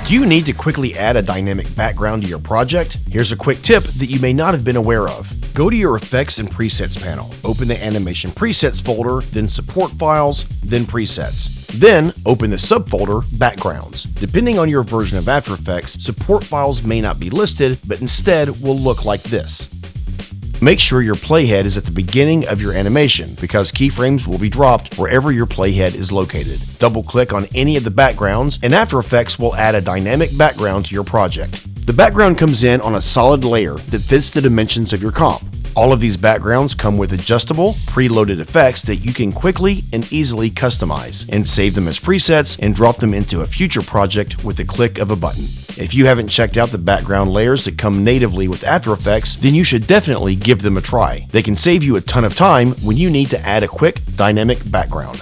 Do you need to quickly add a dynamic background to your project? Here's a quick tip that you may not have been aware of. Go to your Effects and Presets panel. Open the Animation Presets folder, then Support Files, then Presets. Then, open the subfolder Backgrounds. Depending on your version of After Effects, support files may not be listed, but instead will look like this. Make sure your playhead is at the beginning of your animation, because keyframes will be dropped wherever your playhead is located. Double-click on any of the backgrounds, and After Effects will add a dynamic background to your project. The background comes in on a solid layer that fits the dimensions of your comp. All of these backgrounds come with adjustable, preloaded effects that you can quickly and easily customize, and save them as presets and drop them into a future project with the click of a button. If you haven't checked out the background layers that come natively with After Effects, then you should definitely give them a try. They can save you a ton of time when you need to add a quick, dynamic background.